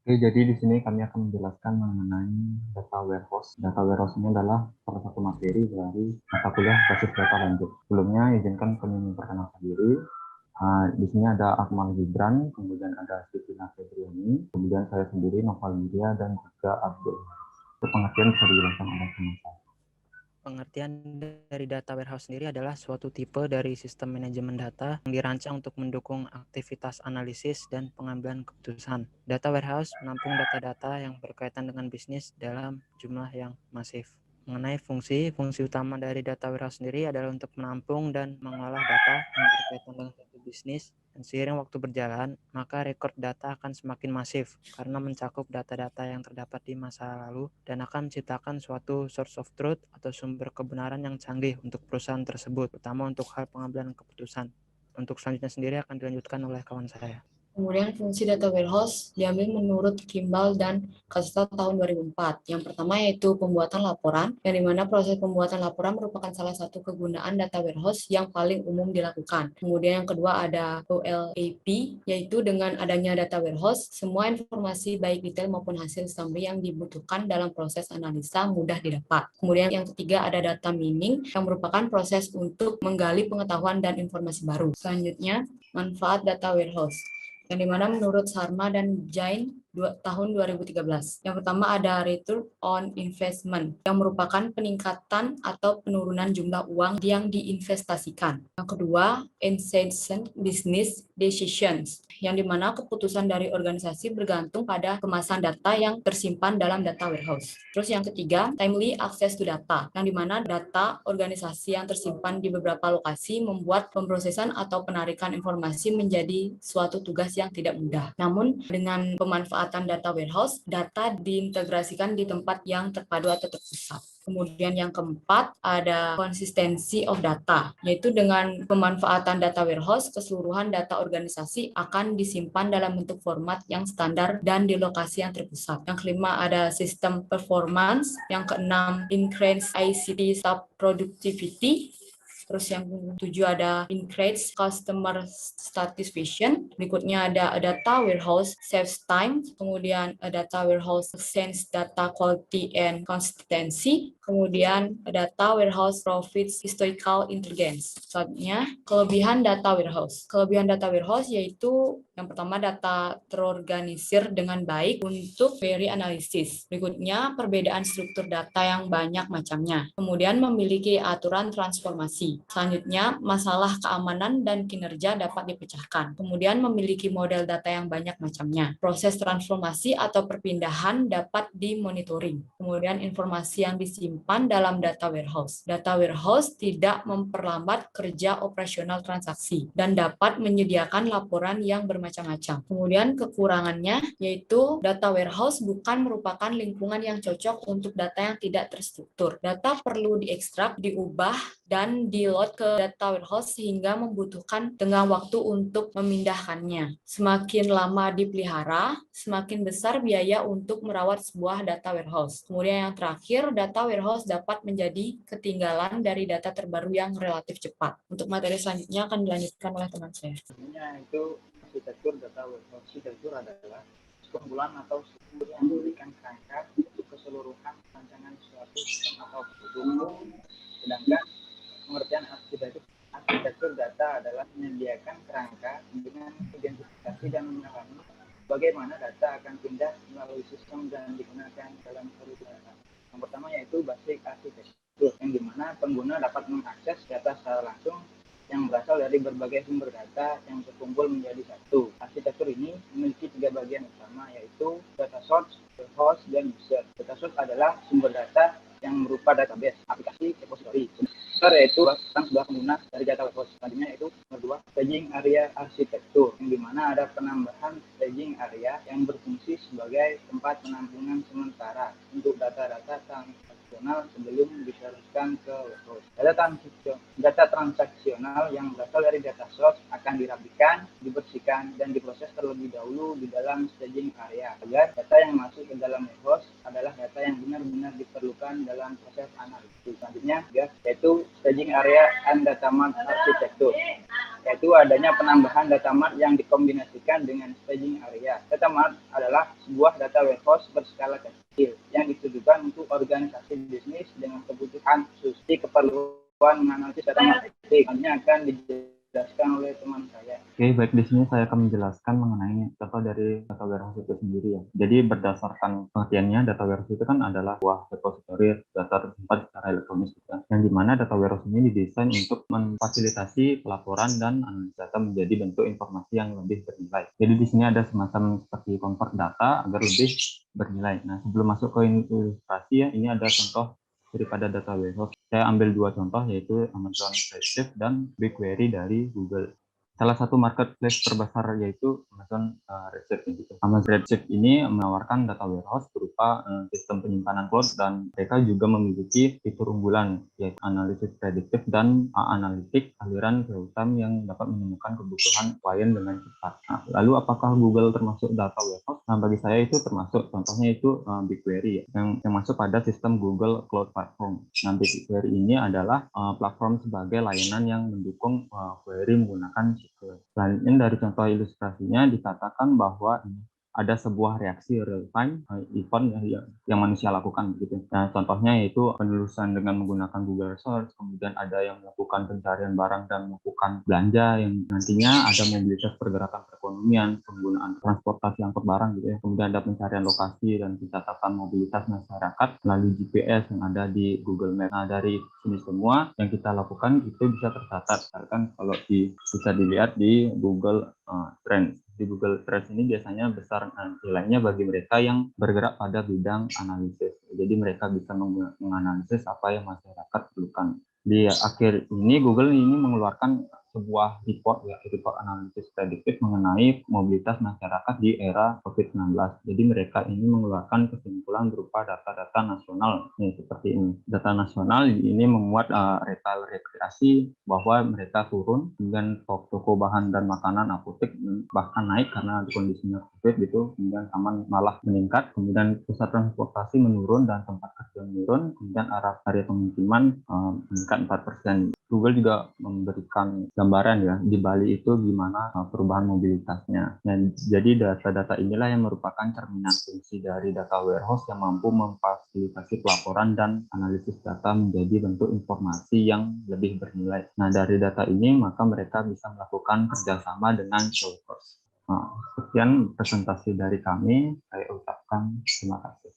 Oke, jadi di sini kami akan menjelaskan mengenai data warehouse. Data warehouse ini adalah salah satu materi dari mata kuliah basis data lanjut. Sebelumnya, izinkan kami memperkenalkan diri. Di sini ada Akmal Gibran, kemudian ada Siti Febriani, kemudian saya sendiri, Noval Widya, dan juga Abdul. Itu pengertian bisa dijelaskan oleh teman saya. Pengertian dari data warehouse sendiri adalah suatu tipe dari sistem manajemen data yang dirancang untuk mendukung aktivitas analisis dan pengambilan keputusan. Data warehouse menampung data-data yang berkaitan dengan bisnis dalam jumlah yang masif. Mengenai fungsi utama dari data warehouse sendiri adalah untuk menampung dan mengolah data yang berkaitan dengan suatu bisnis. Dan seiring waktu berjalan, maka record data akan semakin masif karena mencakup data-data yang terdapat di masa lalu dan akan menciptakan suatu source of truth atau sumber kebenaran yang canggih untuk perusahaan tersebut, terutama untuk hal pengambilan keputusan. Untuk selanjutnya sendiri akan dilanjutkan oleh kawan saya. Kemudian fungsi data warehouse diambil menurut Kimball dan Costa tahun 2004. Yang pertama yaitu pembuatan laporan, yang dimana proses pembuatan laporan merupakan salah satu kegunaan data warehouse yang paling umum dilakukan. Kemudian yang kedua ada OLAP, yaitu dengan adanya data warehouse, semua informasi baik detail maupun hasil summary yang dibutuhkan dalam proses analisa mudah didapat. Kemudian yang ketiga ada data mining, yang merupakan proses untuk menggali pengetahuan dan informasi baru. Selanjutnya, manfaat data warehouse, yang dimana menurut Sharma dan Jain tahun 2013. Yang pertama ada return on investment, yang merupakan peningkatan atau penurunan jumlah uang yang diinvestasikan. Yang kedua, enhanced business decisions, yang dimana keputusan dari organisasi bergantung pada kemasan data yang tersimpan dalam data warehouse. Terus yang ketiga, timely access to data, yang dimana data organisasi yang tersimpan di beberapa lokasi membuat pemrosesan atau penarikan informasi menjadi suatu tugas yang tidak mudah. Namun dengan pemanfaatan data warehouse, data diintegrasikan di tempat yang terpadu atau terpusat. Kemudian yang keempat ada consistency of data, yaitu dengan pemanfaatan data warehouse, keseluruhan data organisasi akan disimpan dalam bentuk format yang standar dan di lokasi yang terpusat. Yang kelima ada system performance, yang keenam increase ICT staff productivity. Terus yang ketujuh ada increase customer satisfaction. Berikutnya ada data warehouse saves time. Kemudian data warehouse sense data quality and consistency. Kemudian data warehouse profits historical intelligence. Selanjutnya kelebihan data warehouse. Kelebihan data warehouse yaitu yang pertama data terorganisir dengan baik untuk query analysis. Berikutnya perbedaan struktur data yang banyak macamnya. Kemudian memiliki aturan transformasi. Selanjutnya, masalah keamanan dan kinerja dapat dipecahkan. Kemudian memiliki model data yang banyak macamnya. Proses transformasi atau perpindahan dapat dimonitoring. Kemudian informasi yang disimpan dalam data warehouse. Data warehouse tidak memperlambat kerja operasional transaksi dan dapat menyediakan laporan yang bermacam-macam. Kemudian kekurangannya yaitu data warehouse bukan merupakan lingkungan yang cocok untuk data yang tidak terstruktur. Data perlu diekstrak, diubah, dan di-load ke data warehouse sehingga membutuhkan tengah waktu untuk memindahkannya. Semakin lama dipelihara, semakin besar biaya untuk merawat sebuah data warehouse. Kemudian yang terakhir, data warehouse dapat menjadi ketinggalan dari data terbaru yang relatif cepat. Untuk materi selanjutnya akan dilanjutkan oleh teman saya. Itu arsitektur data warehouse. Arsitektur adalah kumpulan atau struktur yang memberikan kerangka untuk keseluruhan rancangan suatu sistem atau produk. Sedangkan pengertian arsitektur data adalah menyediakan kerangka dengan identifikasi dan memahami bagaimana data akan pindah melalui sistem dan digunakan dalam solusi data. Yang pertama yaitu basic arsitektur, yang dimana pengguna dapat mengakses data secara langsung yang berasal dari berbagai sumber data yang terkumpul menjadi satu. Arsitektur ini memiliki 3 bagian utama, yaitu data source, host, dan user. Data source adalah sumber data yang berupa database, aplikasi, repository. User yaitu tentang sebuah pengguna dari data warehouse. Selanjutnya yaitu nomor 2, staging area arsitektur, yang dimana ada penambahan staging area yang berfungsi sebagai tempat penampungan sementara untuk data-data transaksional sebelum diteruskan ke warehouse. Data transaksional yang berasal dari data source akan dirapikan, dibersihkan, dan diproses terlebih dahulu di dalam staging area agar data yang masuk ke dalam warehouse adalah data yang benar-benar diperlukan dalam proses analisis. Selanjutnya yaitu staging area and data mart arsitektur, yaitu yaitu adanya penambahan data mart yang dikombinasikan dengan staging area. Data mart adalah sebuah data warehouse berskala kecil yang ditujukan untuk organisasi bisnis dengan kebutuhan khusus. Di keperluan menganalisis data marketing, ini akan dijelaskan oleh teman saya. Oke, baik, di sini saya akan menjelaskan mengenai contoh dari data warehouse itu sendiri ya. Jadi berdasarkan pengertiannya, data warehouse itu kan adalah sebuah repository data tersimpan secara elektronik gitu, yang dimana data warehouse ini didesain untuk memfasilitasi pelaporan dan analisis data menjadi bentuk informasi yang lebih bernilai. Jadi di sini ada semacam seperti convert data agar lebih bernilai. Nah, sebelum masuk ke ilustrasi ya, ini ada contoh daripada data warehouse. Saya ambil dua contoh, yaitu Amazon Redshift dan BigQuery dari Google. Salah satu marketplace terbesar yaitu Amazon Redshift gitu. Amazon Redshift ini menawarkan data warehouse berupa sistem penyimpanan cloud, dan mereka juga memiliki fitur unggulan yaitu analisis prediktif dan analitik aliran real time yang dapat menemukan kebutuhan klien dengan cepat. Nah, lalu apakah Google termasuk data warehouse? Nah, bagi saya itu termasuk. Contohnya itu BigQuery ya, yang masuk pada sistem Google Cloud Platform. Nah, BigQuery ini adalah platform sebagai layanan yang mendukung query menggunakan SQL. Selanjutnya dari contoh ilustrasinya dikatakan bahwa ada sebuah reaksi real time event yang manusia lakukan gitu. Nah, contohnya yaitu penelusuran dengan menggunakan Google Search, kemudian ada yang melakukan pencarian barang dan melakukan belanja, yang nantinya ada mobilitas pergerakan perekonomian, penggunaan transportasi angkut barang gitu ya. Kemudian ada pencarian lokasi dan pencatatan mobilitas masyarakat melalui GPS yang ada di Google Maps. Nah, dari sini semua yang kita lakukan itu bisa tercatat, misalkan kalau bisa dilihat di Google Trends. Di Google Trends ini biasanya besar nilainya bagi mereka yang bergerak pada bidang analisis. Jadi mereka bisa menganalisis apa yang masyarakat perlukan. Di akhir ini Google ini mengeluarkan sebuah report analisis prediktif mengenai mobilitas masyarakat di era COVID-19. Jadi mereka ini mengeluarkan kesimpulan berupa data-data nasional seperti ini. Data nasional ini memuat retail rekreasi bahwa mereka turun, kemudian toko bahan dan makanan apotek bahkan naik karena kondisinya COVID gitu, kemudian taman malah meningkat, kemudian pusat transportasi menurun dan tempat kerja menurun, kemudian area pemukiman meningkat 4%. Google juga memberikan gambaran ya di Bali itu gimana perubahan mobilitasnya. Dan jadi data-data inilah yang merupakan cerminan fungsi dari data warehouse yang mampu memfasilitasi pelaporan dan analisis data menjadi bentuk informasi yang lebih bernilai. Nah, dari data ini maka mereka bisa melakukan kerjasama dengan Salesforce. Sekian presentasi dari kami. Saya ucapkan terima kasih.